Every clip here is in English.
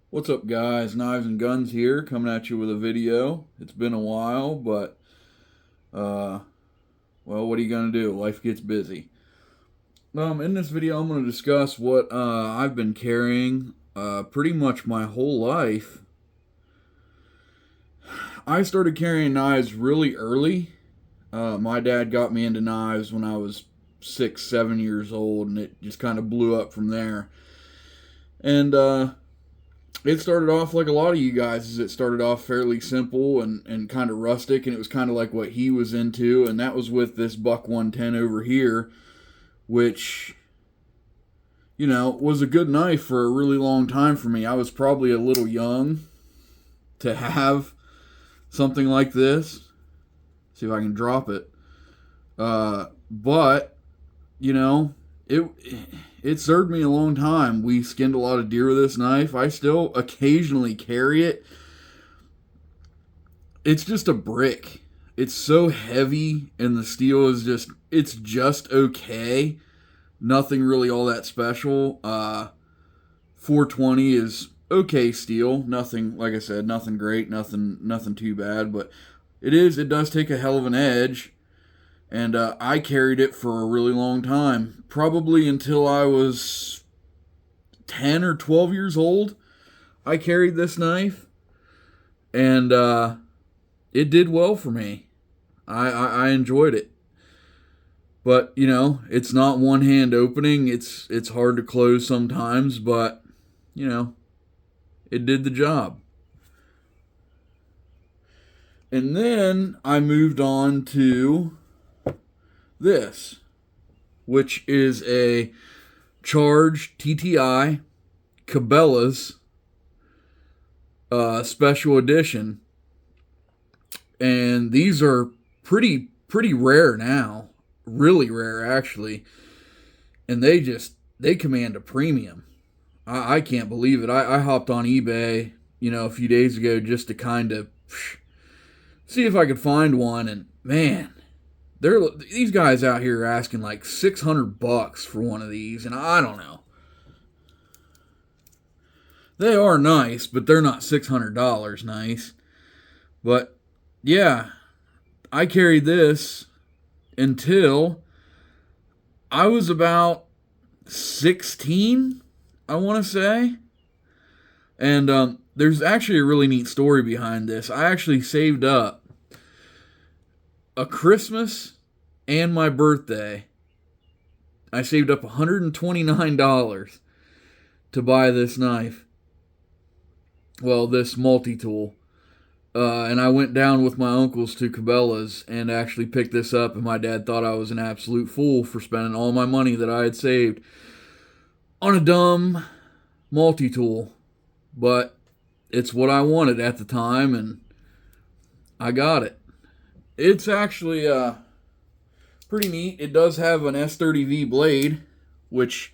What's up, guys? Knives and Guns here, coming at you with a video. It's been a while, but, uh, well, what are you going to do? Life gets busy. In this video, I'm going to discuss what I've been carrying pretty much my whole life. I started carrying knives really early. My dad got me into knives when I was 6, 7 years old, and it just kind of blew up from there. And, it started off like a lot of you guys. Is it started off fairly simple and kind of rustic, and it was kind of like what he was into, and that was with this Buck 110 over here, which, was a good knife for a really long time for me. I was probably a little young to have something like this. See if I can drop it. But it it served me a long time. We skinned a lot of deer with this knife. I still occasionally carry it. It's just a brick. It's so heavy, and the steel is it's just okay. Nothing really all that special. 420 is okay steel. Nothing, like I said, nothing great, nothing too bad, but it does take a hell of an edge. And I carried it for a really long time, probably until I was 10 or 12 years old. I carried this knife, and it did well for me. I enjoyed it. But, it's not one hand opening. It's hard to close sometimes, but, it did the job. And then I moved on to this, which is a Charge TTI Cabela's special edition, and these are pretty rare now, really rare actually, and they command a premium. I can't believe it. I hopped on eBay, a few days ago just to kind of see if I could find one, and man, these guys out here are asking like $600 for one of these, and I don't know. They are nice, but they're not $600 nice. But yeah, I carried this until I was about 16, I want to say. And there's actually a really neat story behind this. I actually saved up a Christmas and my birthday. I saved up $129 to buy this knife. Well, this multi-tool. And I went down with my uncles to Cabela's and actually picked this up, and my dad thought I was an absolute fool for spending all my money that I had saved on a dumb multi-tool. But it's what I wanted at the time, and I got it. It's actually pretty neat. It does have an S30V blade, which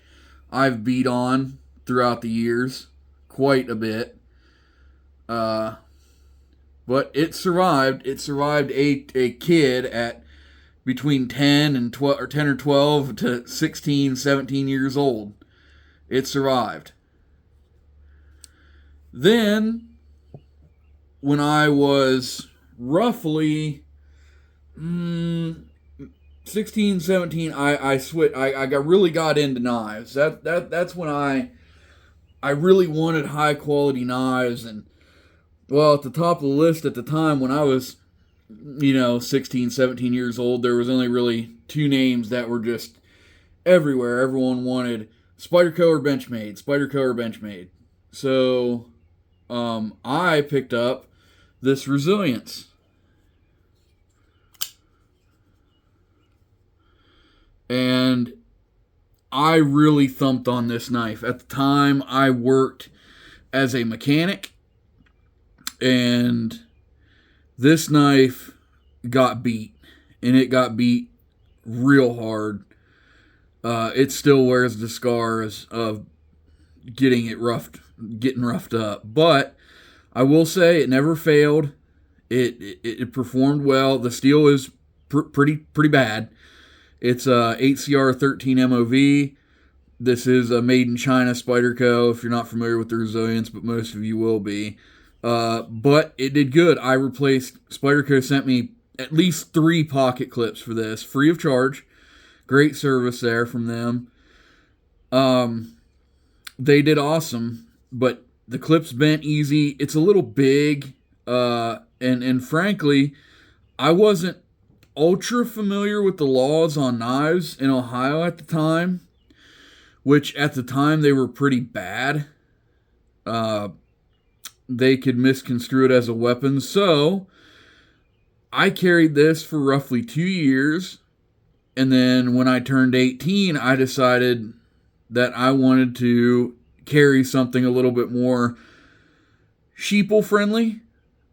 I've beat on throughout the years quite a bit. But it survived. It survived a kid at between 10 and 12, or 10 or 12 to 16, 17 years old. It survived. Then, when I was roughly 16, 17, I really got into knives. That's when I really wanted high quality knives. And well, at the top of the list at the time when I was 16, 17 years old, there was only really two names that were just everywhere. Everyone wanted Spyderco or Benchmade, Spyderco or Benchmade. So I picked up this Resilience. And I really thumped on this knife. At the time, I worked as a mechanic, and this knife got beat. And it got beat real hard. It still wears the scars of getting roughed up. But I will say it never failed. It performed well. The steel is pretty bad. It's 8CR 13 MOV. This is a made in China Spyderco, if you're not familiar with the resilience, but most of you will be. But it did good. I replaced, Spyderco sent me at least 3 pocket clips for this, free of charge. Great service there from them. They did awesome, but the clip's bent easy. It's a little big, and frankly, I wasn't ultra familiar with the laws on knives in Ohio at the time, which at the time they were pretty bad. They could misconstrue it as a weapon, so I carried this for roughly 2 years, and then when I turned 18, I decided that I wanted to carry something a little bit more sheeple friendly,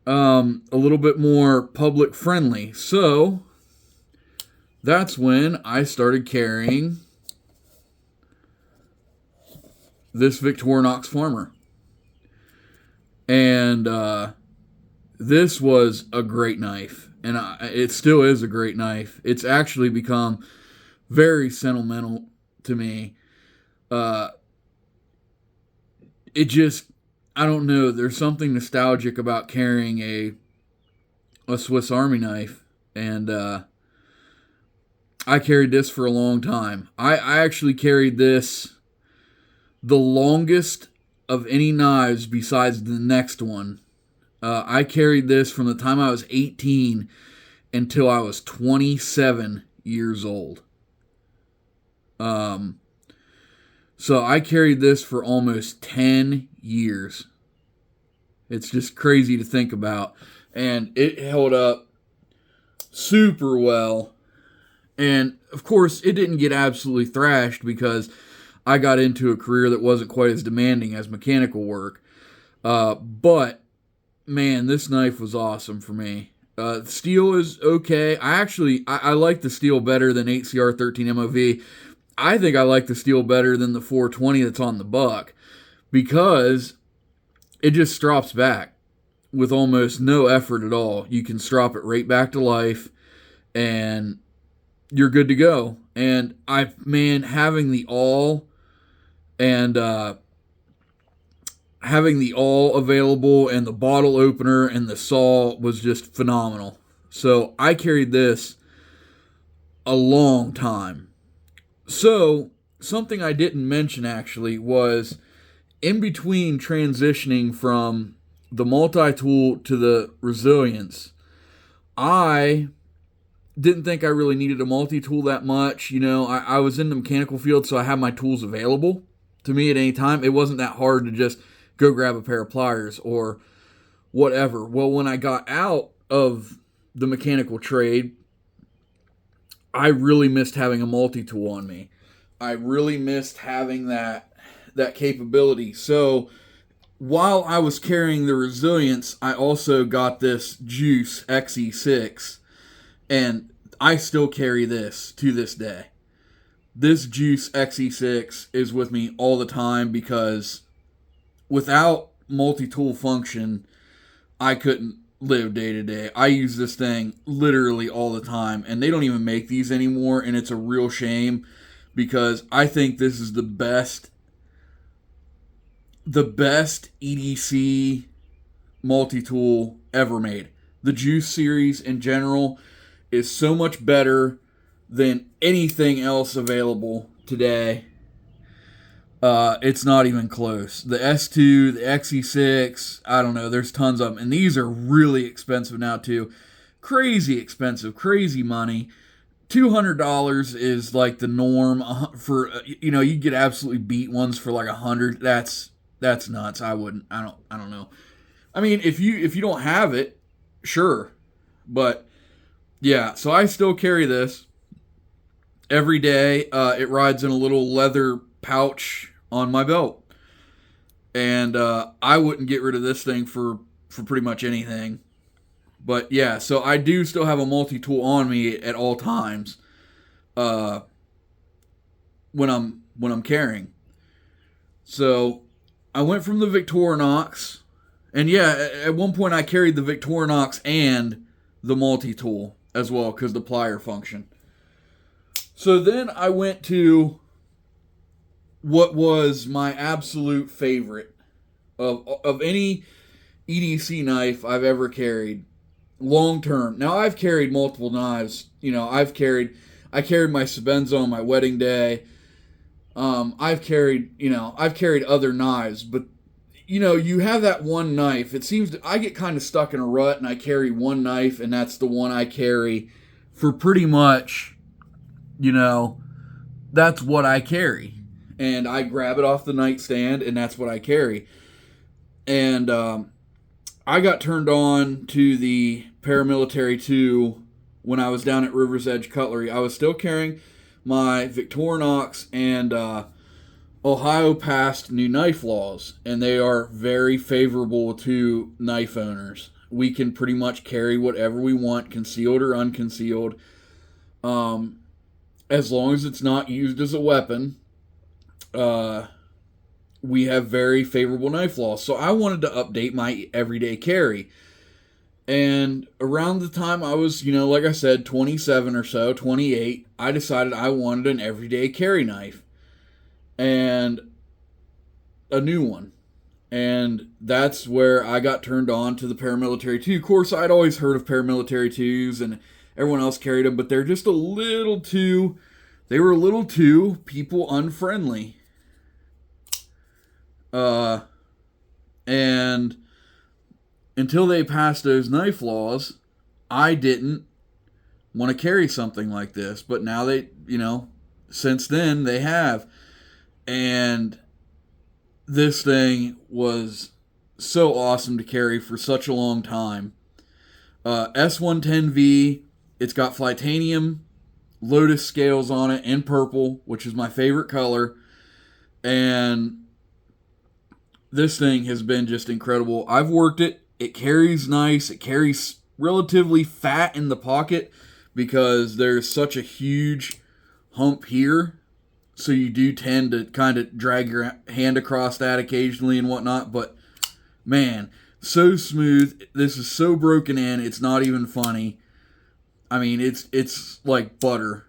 a little bit more public friendly. So that's when I started carrying this Victorinox Farmer. And this was a great knife. And it still is a great knife. It's actually become very sentimental to me. It just, I don't know, there's something nostalgic about carrying a Swiss Army knife. And I carried this for a long time. I actually carried this the longest of any knives besides the next one. I carried this from the time I was 18 until I was 27 years old. So I carried this for almost 10 years. It's just crazy to think about. And it held up super well. And, of course, it didn't get absolutely thrashed because I got into a career that wasn't quite as demanding as mechanical work. But, man, this knife was awesome for me. Steel is okay. I like the steel better than 8CR13 MOV. I think I like the steel better than the 420 that's on the buck because it just strops back with almost no effort at all. You can strop it right back to life and you're good to go. And having the awl and having the awl available and the bottle opener and the saw was just phenomenal. So I carried this a long time. So, something I didn't mention actually was in between transitioning from the multi-tool to the resilience, I didn't think I really needed a multi-tool that much. You know, I was in the mechanical field, so I had my tools available to me at any time. It wasn't that hard to just go grab a pair of pliers or whatever. Well, when I got out of the mechanical trade, I really missed having a multi-tool on me. I really missed having that capability. So while I was carrying the resilience, I also got this Juice XE6, and I still carry this to this day. This Juice XE6 is with me all the time because without multi-tool function, I couldn't live day to day. I use this thing literally all the time, and they don't even make these anymore, and it's a real shame because I think this is the best EDC multi-tool ever made. The Juice series in general is so much better than anything else available today. It's not even close. The S2, the XE6, I don't know, there's tons of them. And these are really expensive now too. Crazy expensive, crazy money. $200 is like the norm for, you get absolutely beat ones for like $100. That's nuts. I don't know. I mean, if you don't have it, sure. But yeah, so I still carry this every day. It rides in a little leather pouch on my belt. And I wouldn't get rid of this thing for pretty much anything. But yeah, so I do still have a multi-tool on me at all times when I'm carrying. So I went from the Victorinox, and yeah, at one point I carried the Victorinox and the multi-tool as well because the plier function. So then I went to what was my absolute favorite of any EDC knife I've ever carried long term. Now I've carried multiple knives. I carried my Sebenza on my wedding day. I've carried other knives, but you have that one knife. It seems I get kind of stuck in a rut, and I carry one knife, and that's the one I carry for pretty much, that's what I carry. And I grab it off the nightstand, and that's what I carry. And I got turned on to the Paramilitary 2 when I was down at River's Edge Cutlery. I was still carrying my Victorinox, and Ohio passed new knife laws, and they are very favorable to knife owners. We can pretty much carry whatever we want, concealed or unconcealed, as long as it's not used as a weapon. We have very favorable knife laws. So I wanted to update my everyday carry. And around the time I was, like I said, 27 or so, 28, I decided I wanted an everyday carry knife. And a new one. And that's where I got turned on to the Paramilitary 2. Of course, I'd always heard of Paramilitary 2s, and everyone else carried them, but they're just they were a little too people unfriendly. And until they passed those knife laws, I didn't want to carry something like this. But now since then they have. And this thing was so awesome to carry for such a long time. S110V, it's got Flytanium Lotus scales on it in purple, which is my favorite color. And this thing has been just incredible. I've worked it. It carries nice. It carries relatively fat in the pocket because there's such a huge hump here. So you do tend to kind of drag your hand across that occasionally and whatnot. But, man, so smooth. This is so broken in, it's not even funny. I mean, it's like butter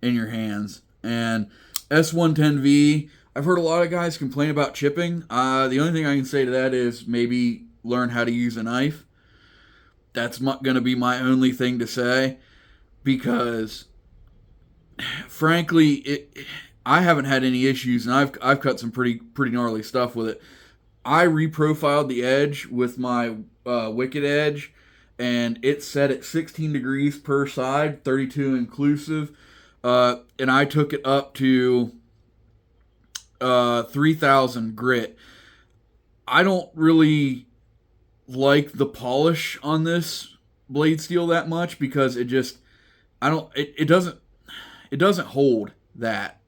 in your hands. And S110V, I've heard a lot of guys complain about chipping. The only thing I can say to that is maybe learn how to use a knife. That's going to be my only thing to say. Because, frankly, I haven't had any issues, and I've cut some pretty gnarly stuff with it. I reprofiled the edge with my Wicked Edge, and it's set at 16 degrees per side, 32 inclusive. And I took it up to 3000 grit. I don't really like the polish on this blade steel that much because it doesn't hold that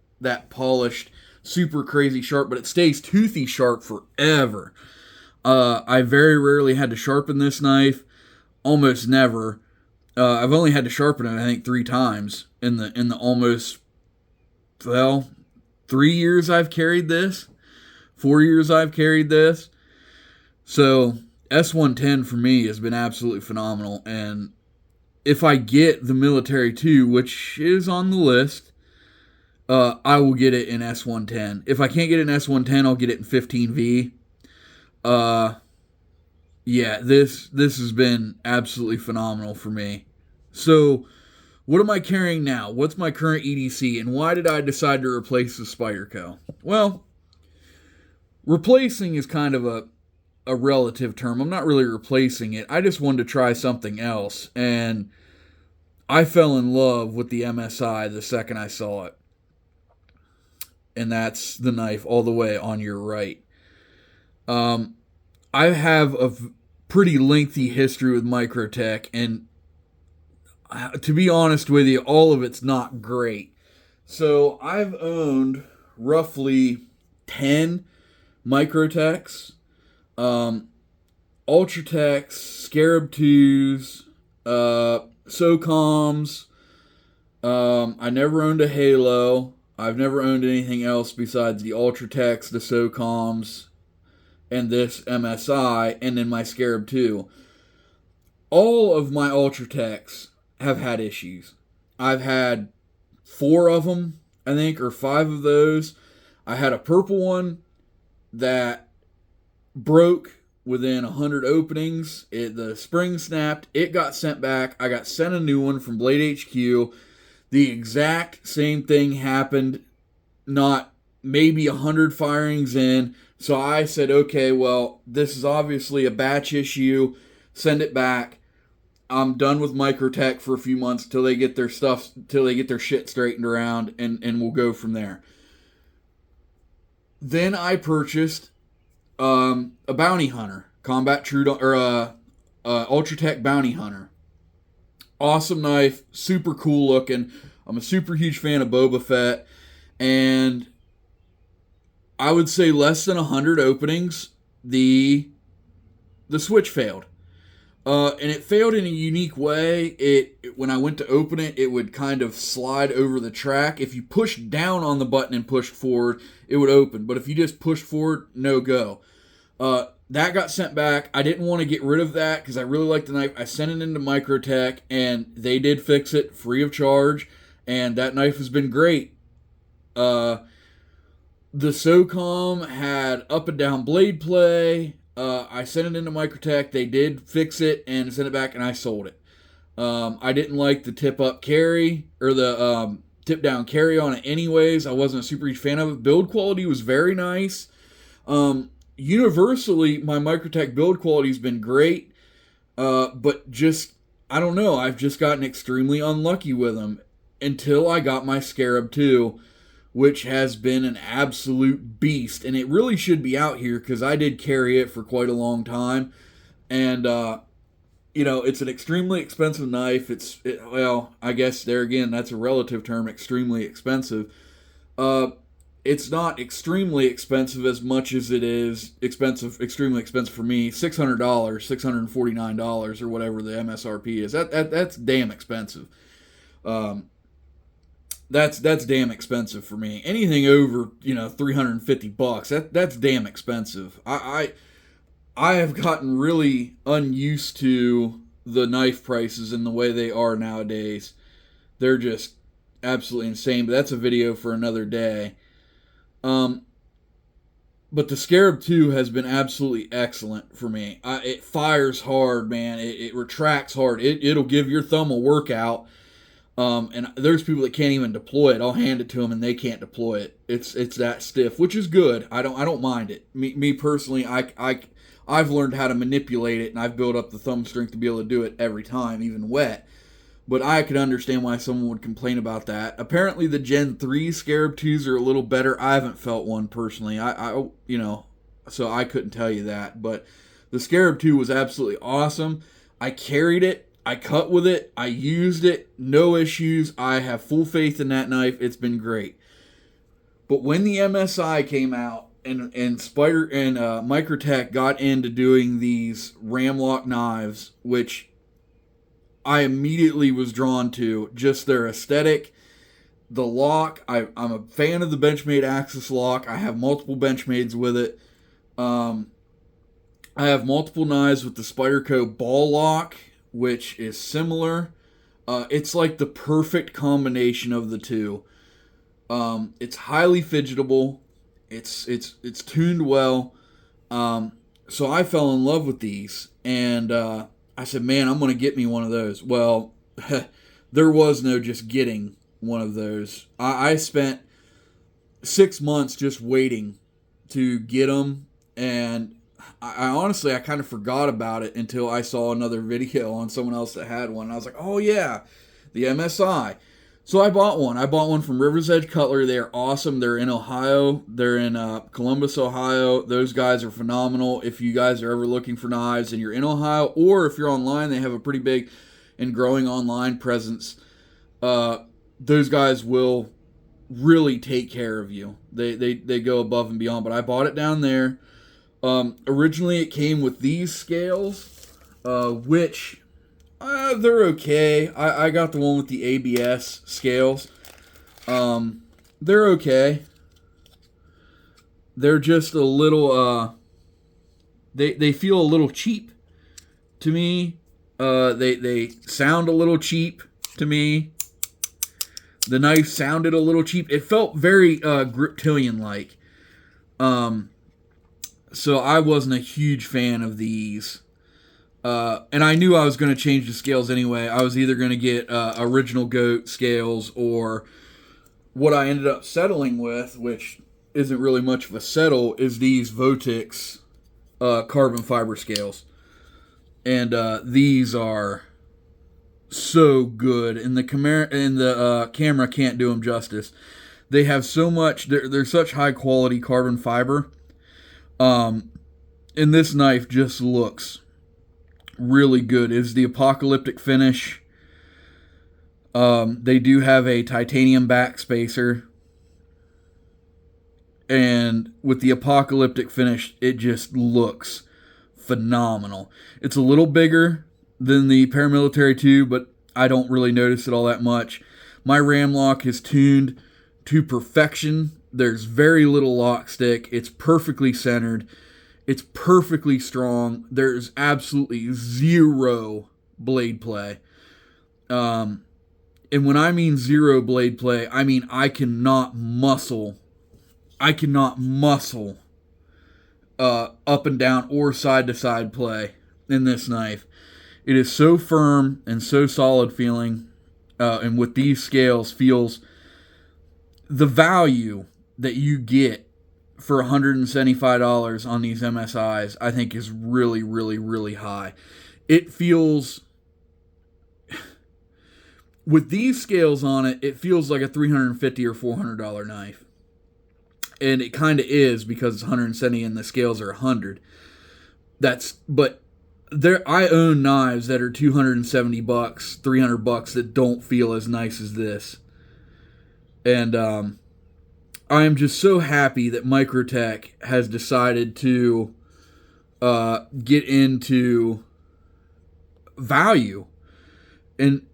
polished, super crazy sharp, but it stays toothy sharp forever. I very rarely had to sharpen this knife, almost never. I've only had to sharpen it, I think, 3 times in the almost 3 years I've carried this, 4 years I've carried this. So S110 for me has been absolutely phenomenal, and if I get the Military 2, which is on the list, I will get it in S110. If I can't get it in S110, I'll get it in 15V. Yeah, this has been absolutely phenomenal for me. So, what am I carrying now? What's my current EDC, and why did I decide to replace the Spyderco? Well, replacing is kind of a relative term. I'm not really replacing it. I just wanted to try something else, and I fell in love with the MSI the second I saw it. And that's the knife all the way on your right. I have a pretty lengthy history with Microtech, and to be honest with you, all of it's not great. So I've owned roughly 10 Microtechs, Ultratechs, Scarab 2s, SOCOMs. I never owned a Halo. I've never owned anything else besides the Ultratechs, the SOCOMs, and this MSI, and then my Scarab 2. All of my Ultratechs have had issues. I've had 4 of them, I think, or 5 of those. I had a purple one that broke within 100 openings. The spring snapped. It got sent back. I got sent a new one from Blade HQ. The exact same thing happened, not maybe 100 firings in. So I said, okay, well, this is obviously a batch issue. Send it back. I'm done with Microtech for a few months till they get their shit straightened around, and we'll go from there. Then I purchased a Bounty Hunter, Combat True, or Ultratech Bounty Hunter. Awesome knife, super cool looking. I'm a super huge fan of Boba Fett, and I would say less than 100 openings, the switch failed. And it failed in a unique way. When I went to open it, it would kind of slide over the track. If you pushed down on the button and pushed forward, it would open. But if you just pushed forward, no go. That got sent back. I didn't want to get rid of that because I really liked the knife. I sent it into Microtech, and they did fix it free of charge. And that knife has been great. The SOCOM had up and down blade play. I sent it into Microtech. They did fix it and sent it back, and I sold it. I didn't like the tip-up carry, or the tip-down carry on it anyways. I wasn't a super huge fan of it. Build quality was very nice. Universally, my Microtech build quality has been great, but just, I don't know, I've just gotten extremely unlucky with them until I got my Scarab 2, which has been an absolute beast. And it really should be out here because I did carry it for quite a long time. And, it's an extremely expensive knife. Well, I guess there again, that's a relative term, extremely expensive. It's not extremely expensive as much as it is extremely expensive for me. $600, $649, or whatever the MSRP is. That's damn expensive. That's damn expensive for me. Anything over, $350, that's damn expensive. I have gotten really unused to the knife prices and the way they are nowadays. They're just absolutely insane, but that's a video for another day. But the Scarab 2 has been absolutely excellent for me. It fires hard, man. It retracts hard. It'll give your thumb a workout. And there's people that can't even deploy it. I'll hand it to them and they can't deploy it. It's that stiff, which is good. I don't mind it. Me personally, I've learned how to manipulate it, and I've built up the thumb strength to be able to do it every time, even wet. But I could understand why someone would complain about that. Apparently, the Gen 3 Scarab 2s are a little better. I haven't felt one personally. So I couldn't tell you that. But the Scarab 2 was absolutely awesome. I carried it. I cut with it. I used it. No issues. I have full faith in that knife. It's been great. But when the MSI came out and Spider and Microtech got into doing these Ramlock knives, which I immediately was drawn to, just their aesthetic, the lock. I'm a fan of the Benchmade Axis lock. I have multiple Benchmades with it. I have multiple knives with the Spyderco ball lock, which is similar. It's like the perfect combination of the two. It's highly fidgetable. It's tuned well. So I fell in love with these, and I said, man, I'm going to get me one of those. Well, there was no just getting one of those. I spent 6 months just waiting to get them, and I honestly, I kind of forgot about it until I saw another video on someone else that had one. And I was like, oh yeah, the MSI. So I bought one. I bought one from River's Edge Cutlery. They are awesome. They're in Ohio. They're in Columbus, Ohio. Those guys are phenomenal. If you guys are ever looking for knives and you're in Ohio, or if you're online, they have a pretty big and growing online presence. Those guys will really take care of you. They go above and beyond. But I bought it down there. Originally, it came with these scales, which they're okay. I got the one with the ABS scales. They're okay. They're just a little. They feel a little cheap to me. They sound a little cheap to me. The knife sounded a little cheap. It felt very Griptilian-like. So I wasn't a huge fan of these. And I knew I was going to change the scales anyway. I was either going to get original goat scales, or what I ended up settling with, which isn't really much of a settle, is these Votix carbon fiber scales. And these are so good, and the camera can't do them justice. They have so much. They're such high quality carbon fiber. And this knife just looks really good. It's the apocalyptic finish. They do have a titanium back spacer, and with the apocalyptic finish, it just looks phenomenal. It's a little bigger than the paramilitary 2, but I don't really notice it all that much. My ram lock is tuned to perfection. There's very little lock stick. It's perfectly centered. It's perfectly strong. There's absolutely zero blade play. And when I mean zero blade play, I mean I cannot muscle up and down or side to side play in this knife. It is so firm and so solid feeling, and with these scales feels the value that you get for $175 on these MSIs, I think is really, really, really high. It feels, with these scales on it, it feels like a $350 or $400 knife. And it kind of is, because it's 170 and the scales are 100. But I own knives that are $270, $300 that don't feel as nice as this. And I am just so happy that Microtech has decided to get into value. And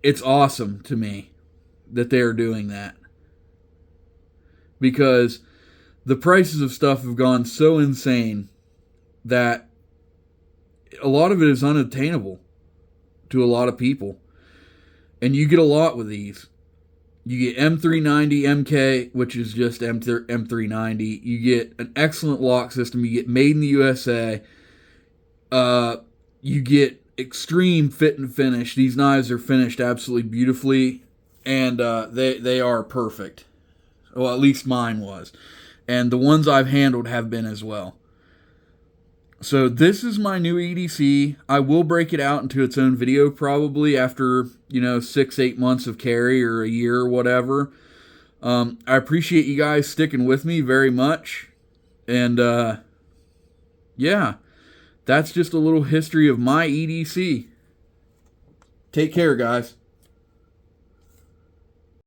it's awesome to me that they are doing that, because the prices of stuff have gone so insane that a lot of it is unattainable to a lot of people. And you get a lot with these. You get M390 MK, which is just M390. You get an excellent lock system. You get made in the USA. You get extreme fit and finish. These knives are finished absolutely beautifully, and they are perfect. Well, at least mine was. And the ones I've handled have been as well. So this is my new EDC. I will break it out into its own video probably after, 6-8 months of carry, or a year or whatever. I appreciate you guys sticking with me very much. And yeah, that's just a little history of my EDC. Take care, guys.